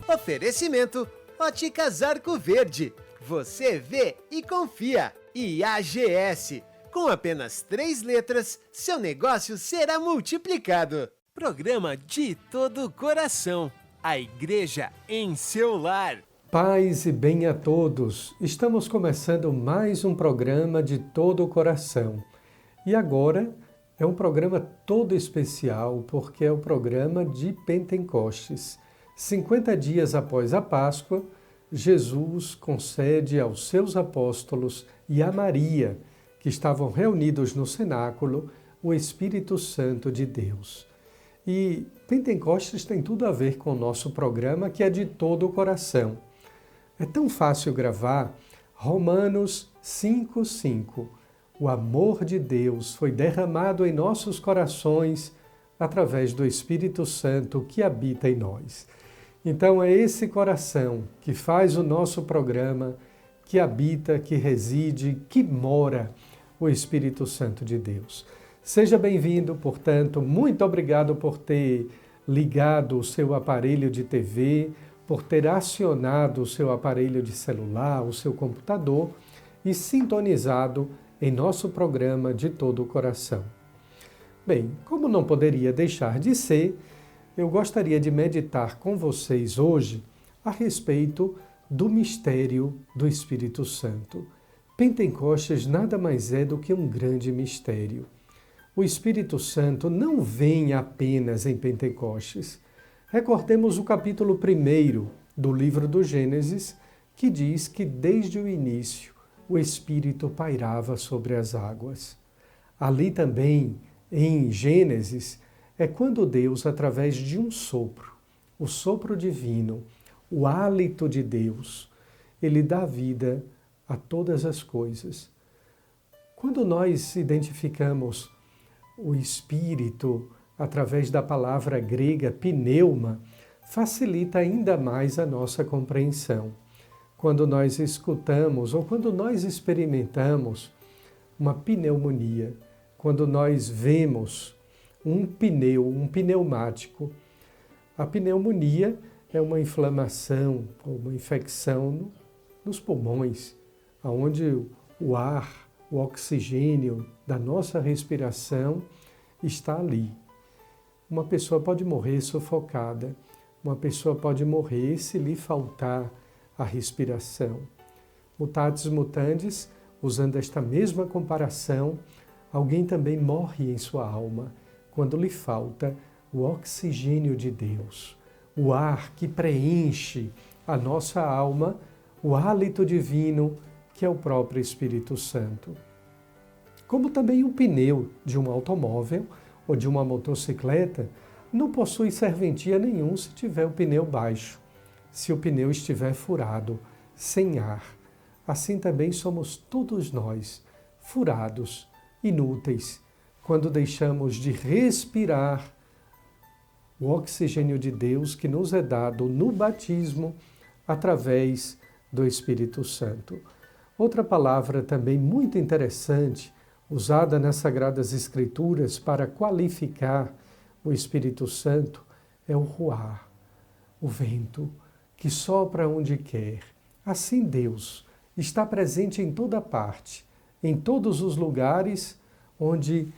Oferecimento Óticas Arco Verde. Você vê e confia. E AGS. Com apenas 3 letras, seu negócio será multiplicado. Programa De Todo o Coração. A igreja em seu lar. Paz e bem a todos. Estamos começando mais um programa De Todo o Coração. E agora é um programa todo especial porque é o programa de Pentecostes. 50 dias após a Páscoa, Jesus concede aos seus apóstolos e a Maria, que estavam reunidos no cenáculo, o Espírito Santo de Deus. E Pentecostes tem tudo a ver com o nosso programa, que é de todo o coração. É tão fácil gravar. Romanos 5:5. O amor de Deus foi derramado em nossos corações através do Espírito Santo que habita em nós. Então é esse coração que faz o nosso programa, que habita, que reside, que mora o Espírito Santo de Deus. Seja bem-vindo, portanto, muito obrigado por ter ligado o seu aparelho de TV, por ter acionado o seu aparelho de celular, o seu computador e sintonizado em nosso programa De Todo o Coração. Bem, como não poderia deixar de ser, eu gostaria de meditar com vocês hoje a respeito do mistério do Espírito Santo. Pentecostes nada mais é do que um grande mistério. O Espírito Santo não vem apenas em Pentecostes. Recordemos o capítulo 1 do livro do Gênesis, que diz que desde o início o Espírito pairava sobre as águas. Ali também, em Gênesis, é quando Deus, através de um sopro, o sopro divino, o hálito de Deus, ele dá vida a todas as coisas. Quando nós identificamos o Espírito através da palavra grega pneuma, facilita ainda mais a nossa compreensão. Quando nós escutamos ou quando nós experimentamos uma pneumonia, quando nós vemos um pneumático, a pneumonia é uma inflamação ou uma infecção nos pulmões, onde o ar, o oxigênio da nossa respiração está ali. Uma pessoa pode morrer sufocada, uma pessoa pode morrer se lhe faltar a respiração. Mutatis mutandis, usando esta mesma comparação, alguém também morre em sua alma quando lhe falta o oxigênio de Deus, o ar que preenche a nossa alma, o hálito divino que é o próprio Espírito Santo. Como também o pneu de um automóvel ou de uma motocicleta não possui serventia nenhum se tiver o pneu baixo, se o pneu estiver furado, sem ar. Assim também somos todos nós, furados, inúteis, quando deixamos de respirar o oxigênio de Deus que nos é dado no batismo através do Espírito Santo. Outra palavra também muito interessante, usada nas Sagradas Escrituras para qualificar o Espírito Santo, é o ruar, o vento que sopra onde quer. Assim Deus está presente em toda parte, em todos os lugares onde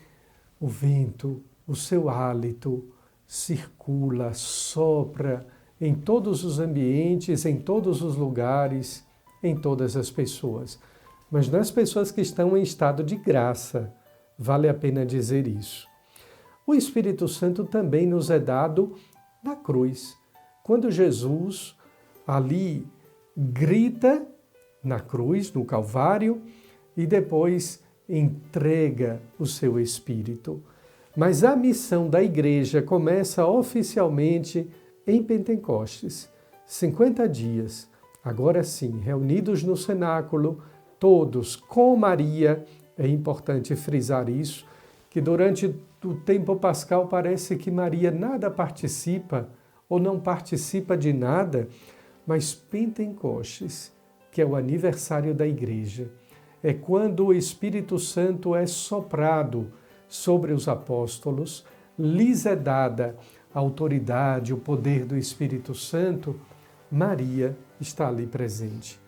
o vento, o seu hálito, circula, sopra, em todos os ambientes, em todos os lugares, em todas as pessoas. Mas nas pessoas que estão em estado de graça, vale a pena dizer isso. O Espírito Santo também nos é dado na cruz. Quando Jesus ali grita na cruz, no Calvário, e depois entrega o seu Espírito. Mas a missão da igreja começa oficialmente em Pentecostes. 50 dias, agora sim, reunidos no cenáculo, todos com Maria. É importante frisar isso, que durante o tempo pascal parece que Maria nada participa ou não participa de nada, mas Pentecostes, que é o aniversário da igreja, é quando o Espírito Santo é soprado sobre os apóstolos, lhes é dada a autoridade, o poder do Espírito Santo Maria está ali presente.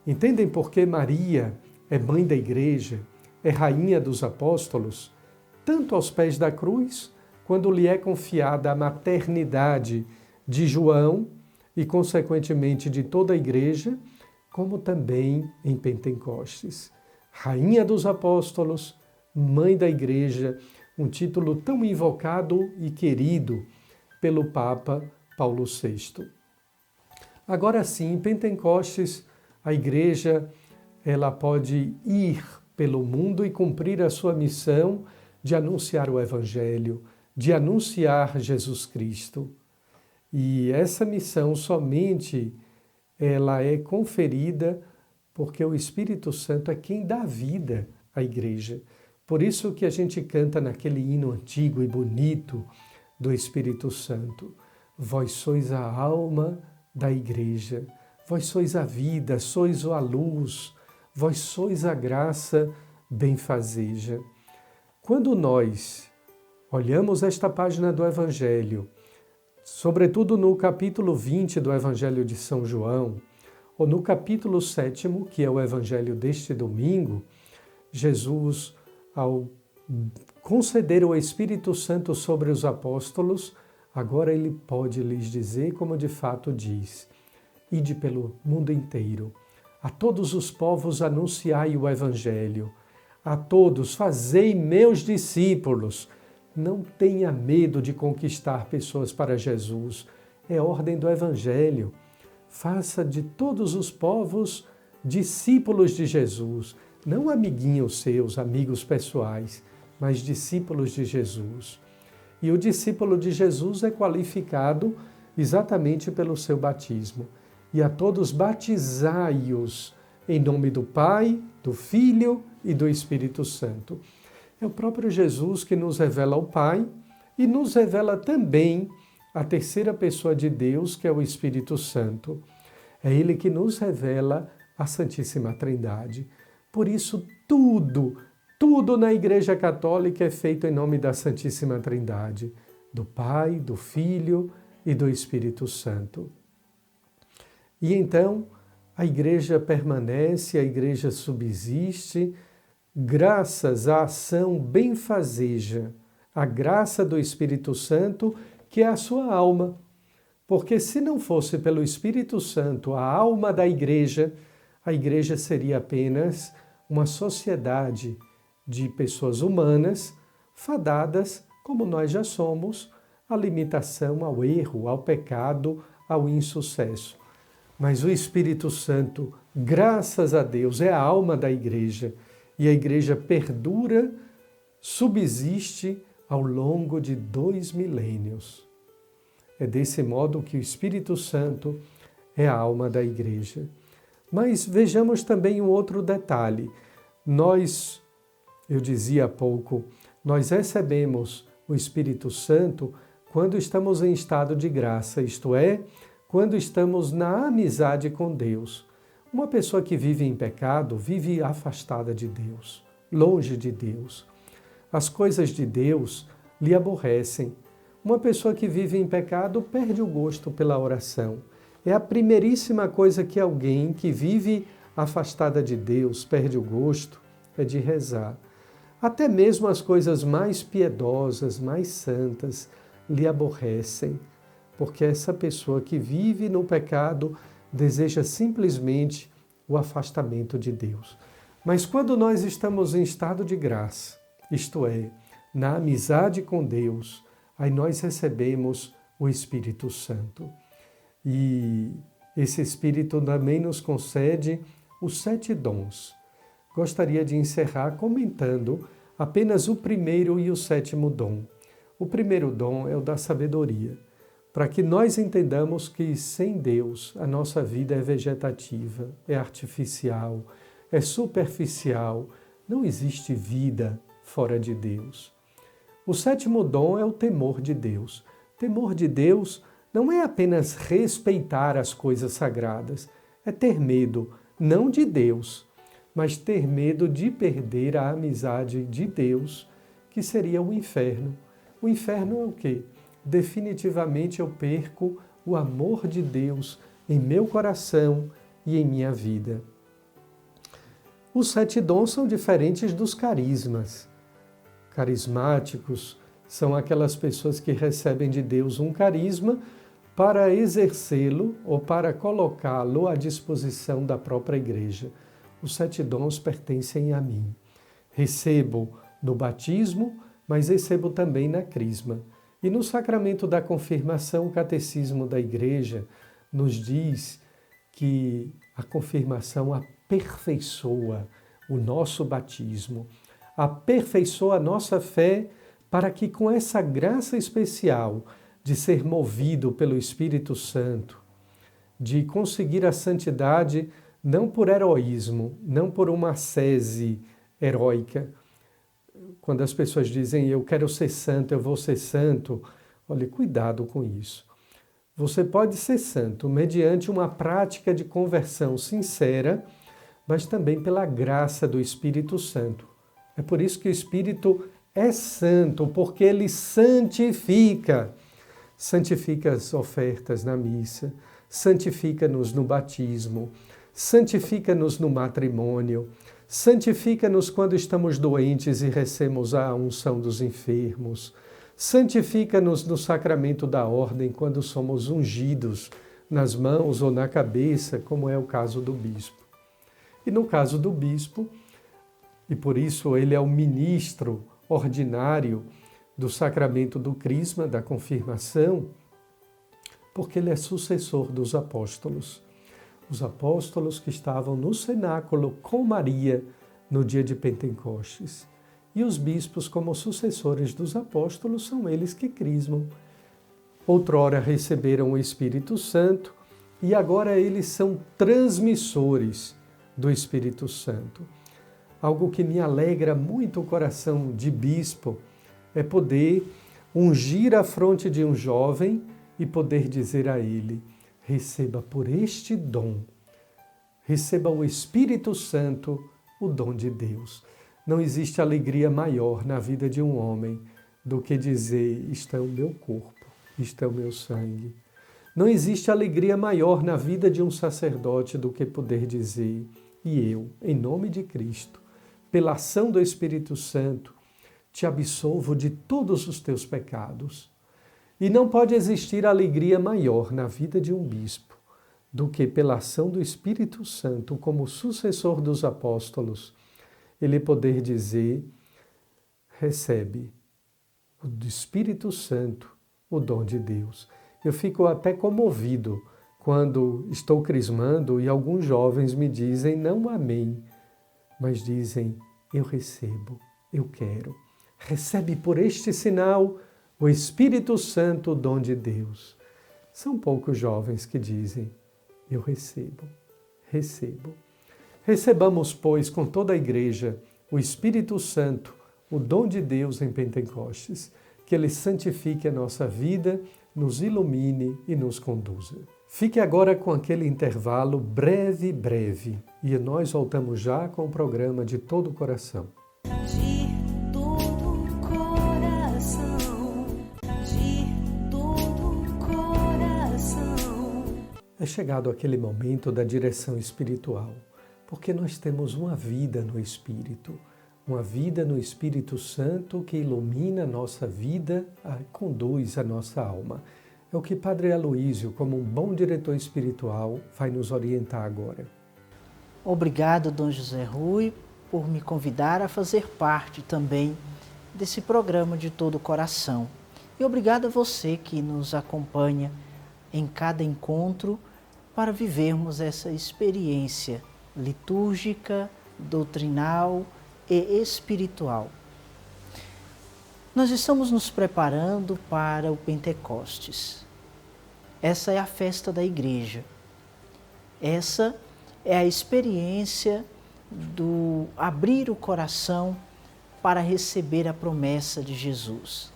Entendem por que Maria é mãe da igreja, é rainha dos apóstolos? Tanto aos pés da cruz, quando lhe é confiada a maternidade de João e, consequentemente, de toda a igreja, como também em Pentecostes. Rainha dos apóstolos, mãe da igreja, um título tão invocado e querido pelo Papa Paulo VI. Agora sim, em Pentecostes, a igreja ela pode ir pelo mundo e cumprir a sua missão de anunciar o Evangelho, de anunciar Jesus Cristo. E essa missão somente ela é conferida porque o Espírito Santo é quem dá vida à igreja. Por isso que a gente canta naquele hino antigo e bonito do Espírito Santo. Vós sois a alma da igreja, vós sois a vida, sois a luz, vós sois a graça benfazeja. Quando nós olhamos esta página do Evangelho, sobretudo no capítulo 20 do Evangelho de São João, ou no capítulo 7º, que é o Evangelho deste domingo, Jesus, ao conceder o Espírito Santo sobre os apóstolos, agora ele pode lhes dizer, como de fato diz: ide pelo mundo inteiro, a todos os povos anunciai o Evangelho, a todos fazei meus discípulos. Não tenha medo de conquistar pessoas para Jesus. É ordem do Evangelho. Faça de todos os povos discípulos de Jesus. Não amiguinhos seus, amigos pessoais, mas discípulos de Jesus. E o discípulo de Jesus é qualificado exatamente pelo seu batismo. E a todos batizai-os em nome do Pai, do Filho e do Espírito Santo. É o próprio Jesus que nos revela o Pai e nos revela também a terceira pessoa de Deus, que é o Espírito Santo. É Ele que nos revela a Santíssima Trindade. Por isso, tudo na Igreja Católica é feito em nome da Santíssima Trindade, do Pai, do Filho e do Espírito Santo. E então, a Igreja permanece, a Igreja subsiste, graças à ação benfazeja, a graça do Espírito Santo, que é a sua alma. Porque se não fosse pelo Espírito Santo a alma da igreja, a igreja seria apenas uma sociedade de pessoas humanas, fadadas, como nós já somos, à limitação, ao erro, ao pecado, ao insucesso. Mas o Espírito Santo, graças a Deus, é a alma da igreja. E a igreja perdura, subsiste ao longo de 2 milênios. É desse modo que o Espírito Santo é a alma da igreja. Mas vejamos também um outro detalhe. Eu dizia há pouco, nós recebemos o Espírito Santo quando estamos em estado de graça, isto é, quando estamos na amizade com Deus. Uma pessoa que vive em pecado vive afastada de Deus, longe de Deus. As coisas de Deus lhe aborrecem. Uma pessoa que vive em pecado perde o gosto pela oração. É a primeiríssima coisa que alguém que vive afastada de Deus perde o gosto, é de rezar. Até mesmo as coisas mais piedosas, mais santas, lhe aborrecem, porque essa pessoa que vive no pecado deseja simplesmente o afastamento de Deus. Mas quando nós estamos em estado de graça, isto é, na amizade com Deus, aí nós recebemos o Espírito Santo. E esse Espírito também nos concede os 7 dons. Gostaria de encerrar comentando apenas o primeiro e o 7º dom. O primeiro dom é o da sabedoria, para que nós entendamos que sem Deus a nossa vida é vegetativa, é artificial, é superficial, não existe vida fora de Deus. O 7º dom é o temor de Deus. Temor de Deus não é apenas respeitar as coisas sagradas, é ter medo, não de Deus, mas ter medo de perder a amizade de Deus, que seria o inferno. O inferno é o quê? Definitivamente eu perco o amor de Deus em meu coração e em minha vida. Os 7 dons são diferentes dos carismas. Carismáticos são aquelas pessoas que recebem de Deus um carisma para exercê-lo ou para colocá-lo à disposição da própria igreja. Os 7 dons pertencem a mim. Recebo no batismo, mas recebo também na crisma. E no sacramento da confirmação, o catecismo da igreja nos diz que a confirmação aperfeiçoa o nosso batismo, aperfeiçoa a nossa fé para que com essa graça especial de ser movido pelo Espírito Santo, de conseguir a santidade não por heroísmo, não por uma ascese heróica. Quando as pessoas dizem, eu quero ser santo, eu vou ser santo, olhe, cuidado com isso. Você pode ser santo mediante uma prática de conversão sincera, mas também pela graça do Espírito Santo. É por isso que o Espírito é santo, porque ele santifica. Santifica as ofertas na missa, santifica-nos no batismo, santifica-nos no matrimônio, santifica-nos quando estamos doentes e recebemos a unção dos enfermos, santifica-nos no sacramento da ordem quando somos ungidos nas mãos ou na cabeça, como é o caso do bispo. E no caso do bispo, e por isso ele é o ministro ordinário do sacramento do crisma, da confirmação, porque ele é sucessor dos apóstolos. Os apóstolos que estavam no cenáculo com Maria no dia de Pentecostes. E os bispos, como sucessores dos apóstolos, são eles que crismam. Outrora receberam o Espírito Santo e agora eles são transmissores do Espírito Santo. Algo que me alegra muito o coração de bispo é poder ungir a fronte de um jovem e poder dizer a ele, receba por este dom, receba o Espírito Santo, o dom de Deus. Não existe alegria maior na vida de um homem do que dizer, isto é o meu corpo, isto é o meu sangue. Não existe alegria maior na vida de um sacerdote do que poder dizer, e eu, em nome de Cristo, pela ação do Espírito Santo, te absolvo de todos os teus pecados. E não pode existir alegria maior na vida de um bispo do que pela ação do Espírito Santo, como sucessor dos apóstolos, ele poder dizer, recebe do Espírito Santo o dom de Deus. Eu fico até comovido quando estou crismando e alguns jovens me dizem, não amém, mas dizem, eu recebo, eu quero. Recebe por este sinal o Espírito Santo, o dom de Deus. São poucos jovens que dizem, eu recebo, recebo. Recebamos, pois, com toda a Igreja, o Espírito Santo, o dom de Deus em Pentecostes, que ele santifique a nossa vida, nos ilumine e nos conduza. Fique agora com aquele intervalo breve, e nós voltamos já com o programa De Todo o Coração. De todo coração, de todo coração. É chegado aquele momento da direção espiritual, porque nós temos uma vida no Espírito, uma vida no Espírito Santo que ilumina a nossa vida, conduz a nossa alma. É o que Padre Aloísio, como um bom diretor espiritual, vai nos orientar agora. Obrigado, Dom José Rui, por me convidar a fazer parte também desse programa De Todo o Coração. E obrigado a você que nos acompanha em cada encontro para vivermos essa experiência litúrgica, doutrinal e espiritual. Nós estamos nos preparando para o Pentecostes. Essa é a festa da Igreja. Essa é a experiência do abrir o coração para receber a promessa de Jesus,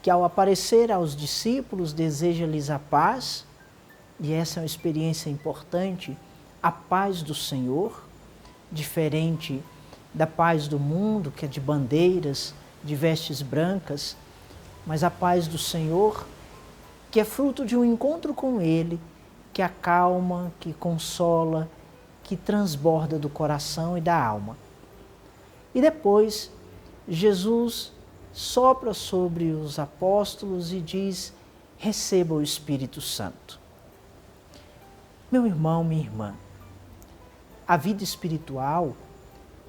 que ao aparecer aos discípulos deseja-lhes a paz, e essa é uma experiência importante, a paz do Senhor, diferente da paz do mundo, que é de bandeiras, de vestes brancas, mas a paz do Senhor, que é fruto de um encontro com Ele que acalma, que consola, que transborda do coração e da alma. E depois, Jesus sopra sobre os apóstolos e diz: receba o Espírito Santo. Meu irmão, minha irmã, a vida espiritual,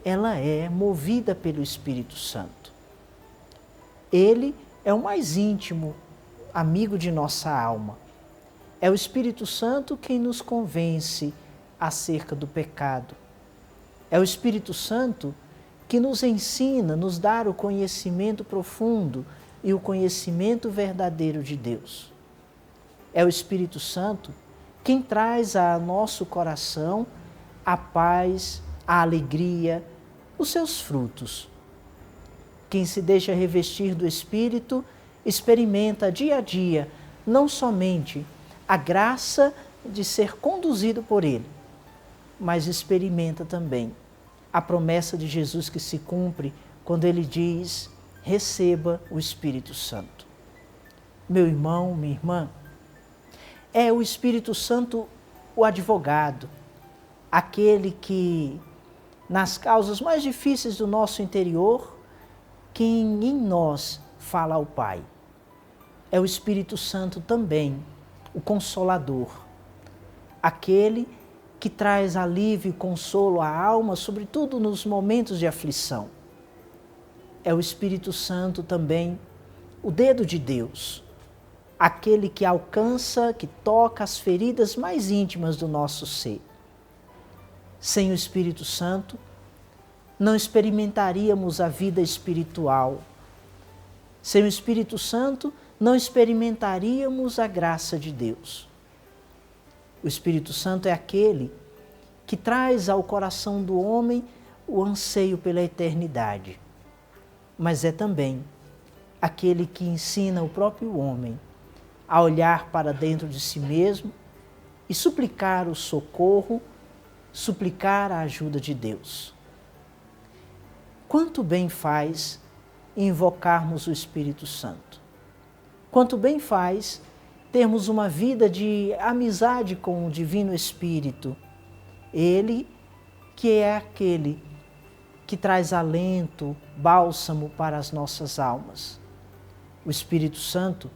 ela é movida pelo Espírito Santo. Ele é o mais íntimo amigo de nossa alma. É o Espírito Santo quem nos convence acerca do pecado. É o Espírito Santo que nos ensina, nos dá o conhecimento profundo e o conhecimento verdadeiro de Deus. É o Espírito Santo quem traz a nosso coração a paz, a alegria, os seus frutos. Quem se deixa revestir do Espírito experimenta dia a dia não somente a graça de ser conduzido por Ele, mas experimenta também a promessa de Jesus que se cumpre quando Ele diz: receba o Espírito Santo. Meu irmão, minha irmã, é o Espírito Santo o advogado, aquele que, nas causas mais difíceis do nosso interior, quem em nós fala ao Pai. É o Espírito Santo também, o Consolador, aquele que traz alívio e consolo à alma, sobretudo nos momentos de aflição. É o Espírito Santo também, o dedo de Deus, aquele que alcança, que toca as feridas mais íntimas do nosso ser. Sem o Espírito Santo, não experimentaríamos a vida espiritual. Sem o Espírito Santo, não experimentaríamos a graça de Deus. O Espírito Santo é aquele que traz ao coração do homem o anseio pela eternidade, mas é também aquele que ensina o próprio homem a olhar para dentro de si mesmo e suplicar o socorro, suplicar a ajuda de Deus. Quanto bem faz invocarmos o Espírito Santo. Quanto bem faz termos uma vida de amizade com o Divino Espírito. Ele que é aquele que traz alento, bálsamo para as nossas almas. O Espírito Santo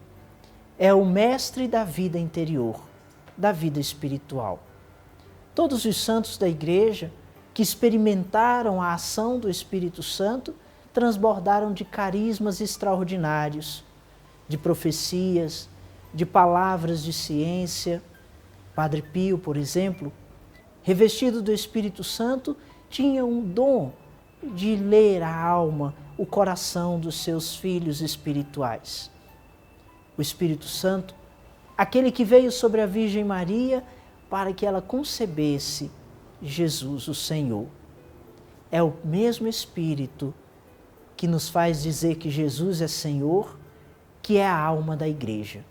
é o mestre da vida interior, da vida espiritual. Todos os santos da Igreja que experimentaram a ação do Espírito Santo transbordaram de carismas extraordinários, de profecias, de palavras de ciência. Padre Pio, por exemplo, revestido do Espírito Santo, tinha um dom de ler a alma, o coração dos seus filhos espirituais. O Espírito Santo, aquele que veio sobre a Virgem Maria para que ela concebesse Jesus, o Senhor. É o mesmo Espírito que nos faz dizer que Jesus é Senhor, que é a alma da Igreja.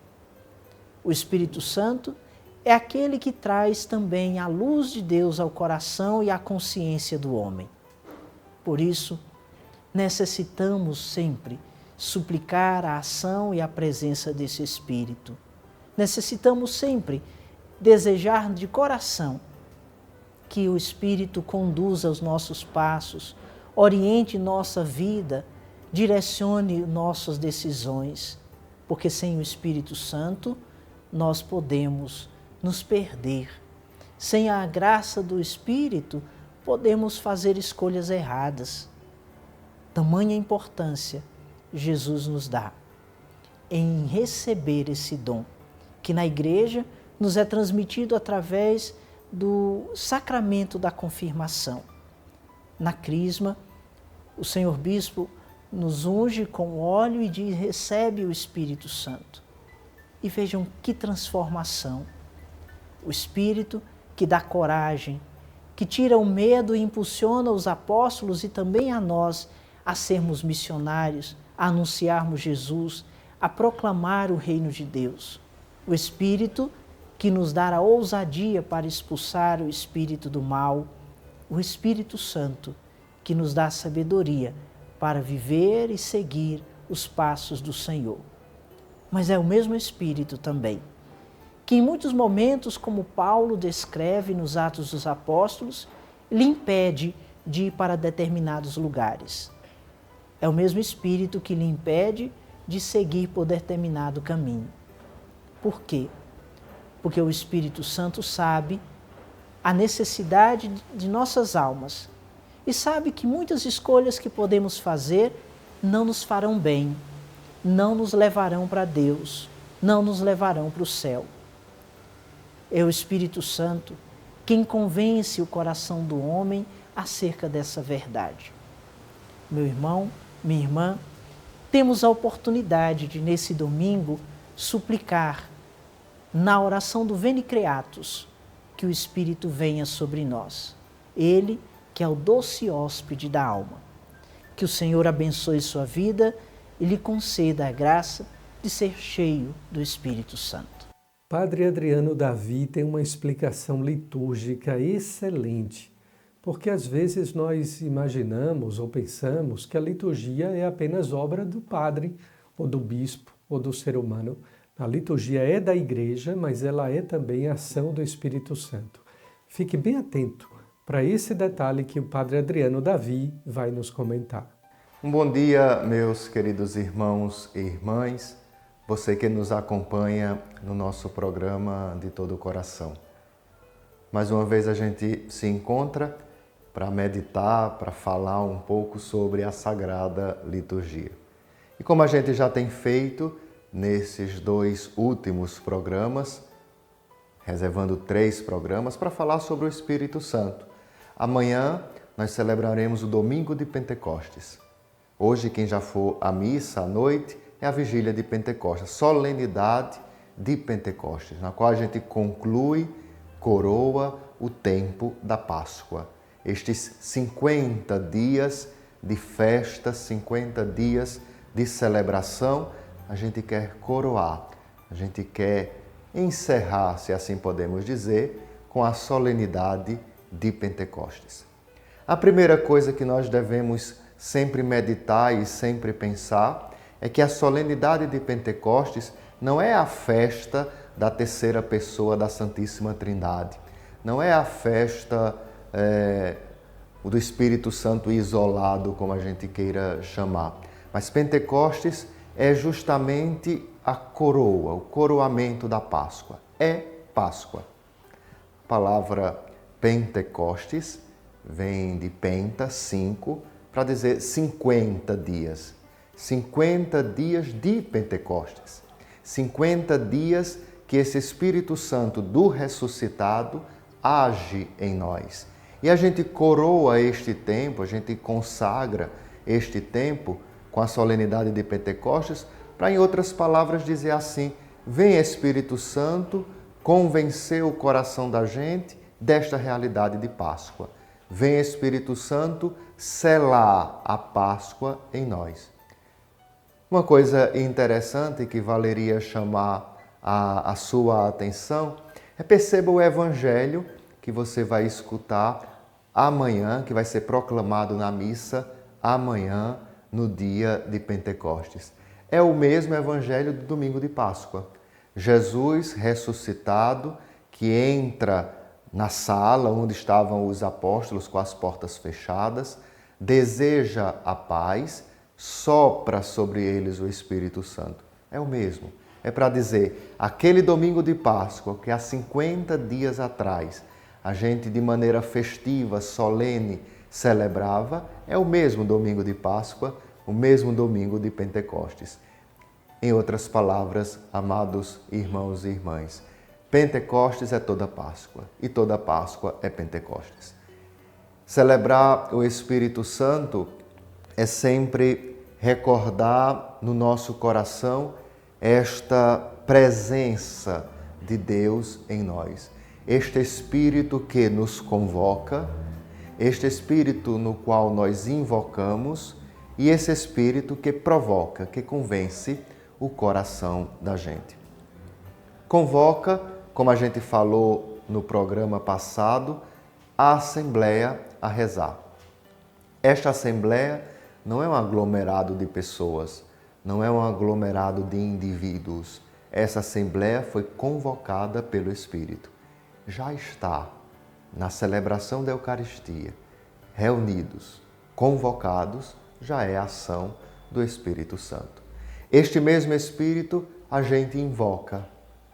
O Espírito Santo é aquele que traz também a luz de Deus ao coração e à consciência do homem. Por isso, necessitamos sempre suplicar a ação e a presença desse Espírito. Necessitamos sempre desejar de coração que o Espírito conduza os nossos passos, oriente nossa vida, direcione nossas decisões, porque sem o Espírito Santo nós podemos nos perder. Sem a graça do Espírito, podemos fazer escolhas erradas. Tamanha importância Jesus nos dá em receber esse dom, que na Igreja nos é transmitido através do sacramento da confirmação. Na Crisma, o Senhor Bispo nos unge com óleo e diz: recebe o Espírito Santo. E vejam que transformação. O Espírito que dá coragem, que tira o medo e impulsiona os apóstolos e também a nós a sermos missionários, a anunciarmos Jesus, a proclamar o reino de Deus. O Espírito que nos dá a ousadia para expulsar o espírito do mal. O Espírito Santo que nos dá a sabedoria para viver e seguir os passos do Senhor. Mas é o mesmo Espírito também que em muitos momentos, como Paulo descreve nos Atos dos Apóstolos, lhe impede de ir para determinados lugares. É o mesmo Espírito que lhe impede de seguir por determinado caminho. Por quê? Porque o Espírito Santo sabe a necessidade de nossas almas e sabe que muitas escolhas que podemos fazer não nos farão bem, não nos levarão para Deus, não nos levarão para o céu. É o Espírito Santo quem convence o coração do homem acerca dessa verdade. Meu irmão, minha irmã, temos a oportunidade de, nesse domingo, suplicar na oração do Veni Creatus que o Espírito venha sobre nós. Ele, que é o doce hóspede da alma. Que o Senhor abençoe sua vida e lhe conceda a graça de ser cheio do Espírito Santo. Padre Adriano Davi tem uma explicação litúrgica excelente, porque às vezes nós imaginamos ou pensamos que a liturgia é apenas obra do padre, ou do bispo, ou do ser humano. A liturgia é da Igreja, mas ela é também a ação do Espírito Santo. Fique bem atento para esse detalhe que o Padre Adriano Davi vai nos comentar. Um bom dia, meus queridos irmãos e irmãs, você que nos acompanha no nosso programa De Todo o Coração. Mais uma vez a gente se encontra para meditar, para falar um pouco sobre a Sagrada Liturgia. E como a gente já tem feito nesses 2 últimos programas, reservando 3 programas para falar sobre o Espírito Santo. Amanhã nós celebraremos o Domingo de Pentecostes. Hoje, quem já for à missa à noite, é a Vigília de Pentecostes, solenidade de Pentecostes, na qual a gente conclui, coroa o tempo da Páscoa. Estes 50 dias de festa, 50 dias de celebração, a gente quer coroar, a gente quer encerrar, se assim podemos dizer, com a solenidade de Pentecostes. A primeira coisa que nós devemos sempre meditar e sempre pensar é que a solenidade de Pentecostes não é a festa da terceira pessoa da Santíssima Trindade, não é a festa do Espírito Santo isolado, como a gente queira chamar, mas Pentecostes é justamente a coroa, o coroamento da Páscoa. É Páscoa. A palavra Pentecostes vem de penta, 5, para dizer 50 dias. 50 dias de Pentecostes. 50 dias que esse Espírito Santo do ressuscitado age em nós. E a gente coroa este tempo, a gente consagra este tempo com a solenidade de Pentecostes, para, em outras palavras, dizer assim: vem Espírito Santo convencer o coração da gente desta realidade de Páscoa. Vem Espírito Santo selar a Páscoa em nós. Uma coisa interessante que valeria chamar a sua atenção é: perceba o Evangelho que você vai escutar amanhã, que vai ser proclamado na missa amanhã, no dia de Pentecostes. É o mesmo Evangelho do domingo de Páscoa. Jesus ressuscitado, que entra na sala onde estavam os apóstolos com as portas fechadas, deseja a paz, sopra sobre eles o Espírito Santo. É o mesmo. É para dizer, aquele domingo de Páscoa, que há 50 dias atrás a gente de maneira festiva, solene, celebrava, é o mesmo domingo de Páscoa, o mesmo domingo de Pentecostes. Em outras palavras, amados irmãos e irmãs, Pentecostes é toda Páscoa e toda Páscoa é Pentecostes. Celebrar o Espírito Santo é sempre recordar no nosso coração esta presença de Deus em nós. Este Espírito que nos convoca, este Espírito no qual nós invocamos e esse Espírito que provoca, que convence o coração da gente. Convoca, como a gente falou no programa passado, a Assembleia a rezar. Esta Assembleia não é um aglomerado de pessoas, não é um aglomerado de indivíduos. Essa assembleia foi convocada pelo Espírito. Já está na celebração da Eucaristia, reunidos, convocados, já é a ação do Espírito Santo. Este mesmo Espírito a gente invoca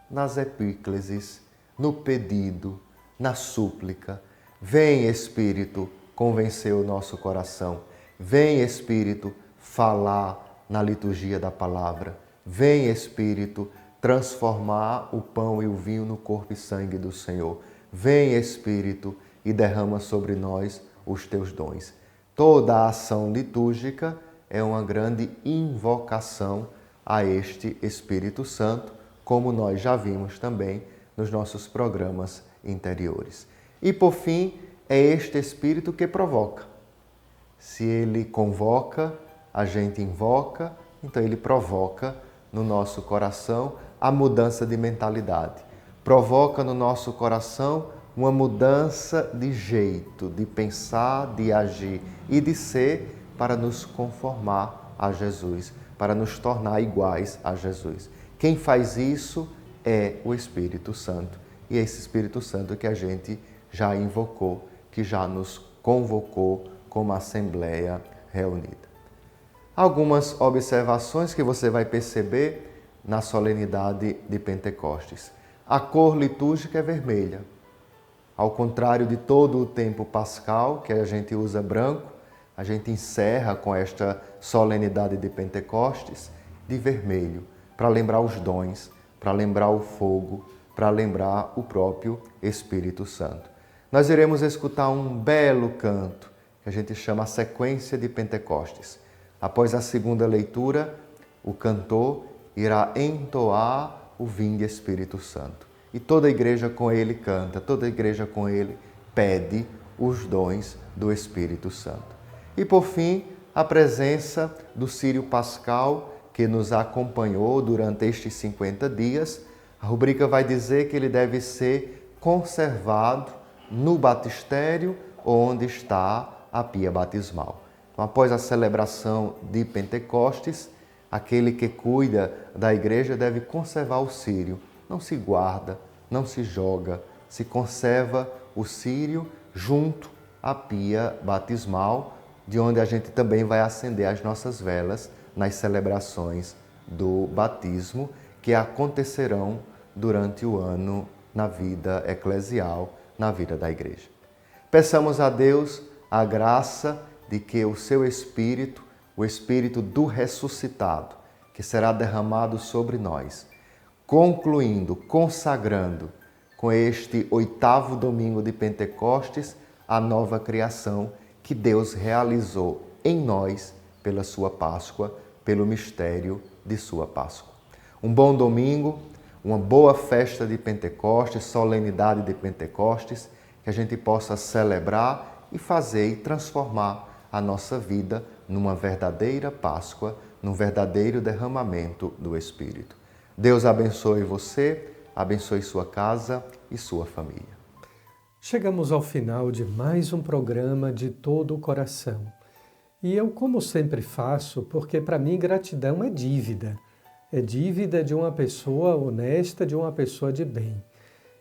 nas epícleses, no pedido, na súplica. Vem, Espírito, convencer o nosso coração. Vem, Espírito, falar na liturgia da palavra. Vem, Espírito, transformar o pão e o vinho no corpo e sangue do Senhor. Vem, Espírito, e derrama sobre nós os teus dons. Toda a ação litúrgica é uma grande invocação a este Espírito Santo, como nós já vimos também nos nossos programas interiores. E, por fim, é este Espírito que provoca. Se ele convoca, a gente invoca, então ele provoca no nosso coração a mudança de mentalidade. Provoca no nosso coração uma mudança de jeito, de pensar, de agir e de ser para nos conformar a Jesus, para nos tornar iguais a Jesus. Quem faz isso é o Espírito Santo. E é esse Espírito Santo que a gente já invocou, que já nos convocou como assembleia reunida. Algumas observações que você vai perceber na solenidade de Pentecostes. A cor litúrgica é vermelha. Ao contrário de todo o tempo pascal, que a gente usa branco, a gente encerra com esta solenidade de Pentecostes de vermelho, para lembrar os dons, para lembrar o fogo, para lembrar o próprio Espírito Santo. Nós iremos escutar um belo canto, que a gente chama a sequência de Pentecostes. Após a segunda leitura, o cantor irá entoar o Vinde Espírito Santo. E toda a igreja com ele canta, toda a igreja com ele pede os dons do Espírito Santo. E por fim, a presença do Círio Pascal, que nos acompanhou durante estes 50 dias. A rubrica vai dizer que ele deve ser conservado no batistério onde está a pia batismal. Então, após a celebração de Pentecostes, aquele que cuida da igreja deve conservar o círio. Não se guarda, não se joga, se conserva o círio junto à pia batismal, de onde a gente também vai acender as nossas velas nas celebrações do batismo, que acontecerão durante o ano na vida eclesial, na vida da igreja. Peçamos a Deus a graça de que o seu Espírito, o Espírito do ressuscitado, que será derramado sobre nós, concluindo, consagrando com este 8º domingo de Pentecostes a nova criação que Deus realizou em nós pela sua Páscoa, pelo mistério de sua Páscoa. Um bom domingo, uma boa festa de Pentecostes, solenidade de Pentecostes, que a gente possa celebrar e fazer e transformar a nossa vida numa verdadeira Páscoa, num verdadeiro derramamento do Espírito. Deus abençoe você, abençoe sua casa e sua família. Chegamos ao final de mais um programa de todo o coração. E eu, como sempre faço, porque para mim gratidão é dívida. É dívida de uma pessoa honesta, de uma pessoa de bem.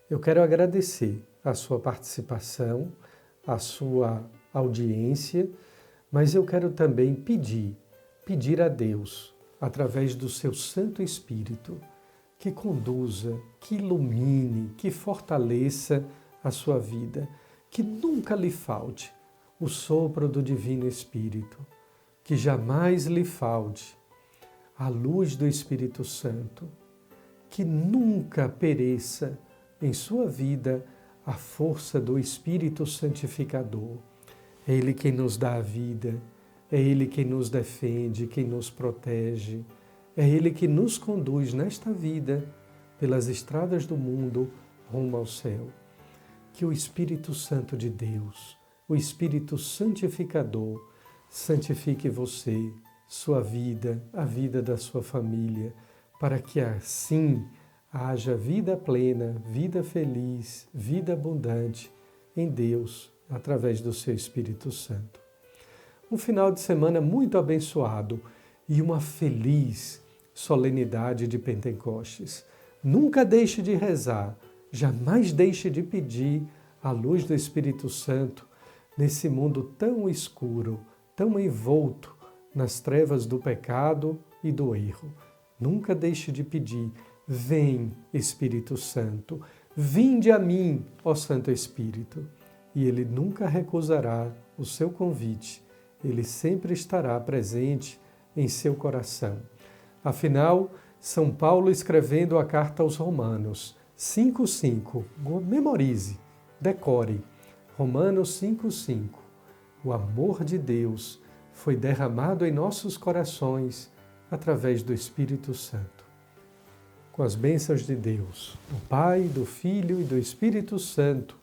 Eu quero agradecer a sua participação, a sua audiência, mas eu quero também pedir a Deus, através do seu Santo Espírito, que conduza, que ilumine, que fortaleça a sua vida, que nunca lhe falte o sopro do Divino Espírito, que jamais lhe falte a luz do Espírito Santo, que nunca pereça em sua vida a força do Espírito Santificador. É Ele quem nos dá a vida, é Ele quem nos defende, quem nos protege, é Ele que nos conduz nesta vida pelas estradas do mundo rumo ao céu. Que o Espírito Santo de Deus, o Espírito Santificador, santifique você, sua vida, a vida da sua família, para que assim haja vida plena, vida feliz, vida abundante em Deus, através do seu Espírito Santo. Um final de semana muito abençoado e uma feliz solenidade de Pentecostes. Nunca deixe de rezar, jamais deixe de pedir a luz do Espírito Santo nesse mundo tão escuro, tão envolto nas trevas do pecado e do erro. Nunca deixe de pedir: vem, Espírito Santo, vinde a mim, ó Santo Espírito. E Ele nunca recusará o seu convite, Ele sempre estará presente em seu coração. Afinal, São Paulo, escrevendo a carta aos Romanos 5,5, memorize, decore, Romanos 5,5, o amor de Deus foi derramado em nossos corações através do Espírito Santo. Com as bênçãos de Deus, do Pai, do Filho e do Espírito Santo.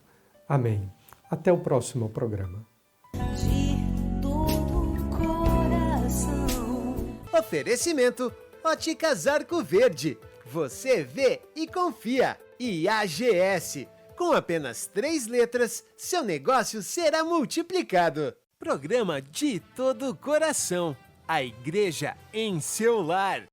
Amém. Até o próximo programa. De todo coração. Oferecimento Óticas Arco Verde. Você vê e confia. E AGS. Com apenas 3 letras, seu negócio será multiplicado. Programa De Todo Coração. A igreja em seu lar.